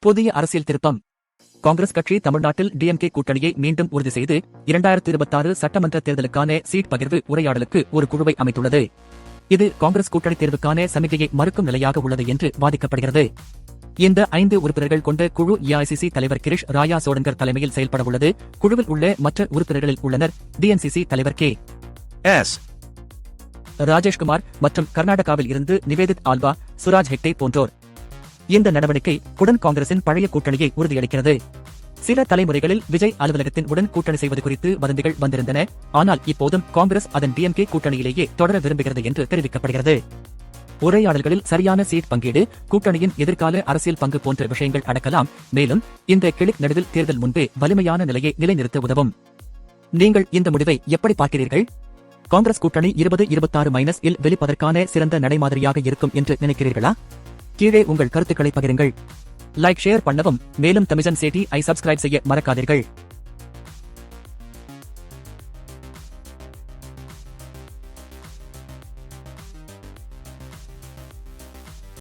புதிய அரசியல் திருப்பம். காங்கிரஸ் கட்சி தமிழ்நாட்டில் டிஎம்கே கூட்டணியை மீண்டும் உறுதி செய்து 2026 சட்டமன்ற தேர்தலுக்கான சீட் பகிர்வு உரையாடலுக்கு ஒரு குழுவை அமைத்துள்ளது. இது காங்கிரஸ் கூட்டணி தேர்வுக்கான சமிகையை மறுக்கும் நிலையாக உள்ளது என்று வாதிக்கப்படுகிறது. இந்த 5 உறுப்பினர்கள் கொண்ட குழு ஏஐசிசி தலைவர் கிரிஷ் ராயா சோடங்கர் தலைமையில் செயல்பட உள்ளது. குழுவில் உள்ள மற்ற உறுப்பினர்களில் உள்ளனர் டிஎன்சிசி தலைவர் கே. எஸ். ராஜேஷ்குமார் மற்றும் கர்நாடகாவில் இருந்து நிவேதித் ஆல்வா, சுராஜ் ஹெக்டே போன்றோர். இந்த நடவடிக்கை உடன் காங்கிரசின் பழைய கூட்டணியை உறுதியளிக்கிறது. சில தலைமுறைகளில் விஜய் அலுவலகத்தின் உடன் கூட்டணி செய்வது குறித்து வதந்திகள் வந்திருந்தன. ஆனால் இப்போதும் காங்கிரஸ் அதன் டிஎம்கே கூட்டணியிலேயே தொடர விரும்புகிறது என்று தெரிவிக்கப்படுகிறது. உரையாடல்களில் சரியான சீட் பங்கீடு, கூட்டணியின் எதிர்கால அரசியல் பங்கு போன்ற விஷயங்கள் அடக்கலாம். மேலும் இந்த கிளிக் நடுவில் தேர்தல் முன்பே வலிமையான நிலையை நிலைநிறுத்த உதவும். நீங்கள் இந்த முடிவை எப்படி பார்க்கிறீர்கள்? காங்கிரஸ் கூட்டணி 2026 இல் வெளிப்பதற்கான சிறந்த நடைமாதிரியாக இருக்கும் என்று நினைக்கிறீர்களா? கீழே உங்கள் கருத்துக்களை பகிருங்கள். லைக் ஷேர் பண்ணவும். மேலும் தமிழன் செய்தி ஐ சப்ஸ்கிரைப் செய்ய மறக்காதீர்கள்.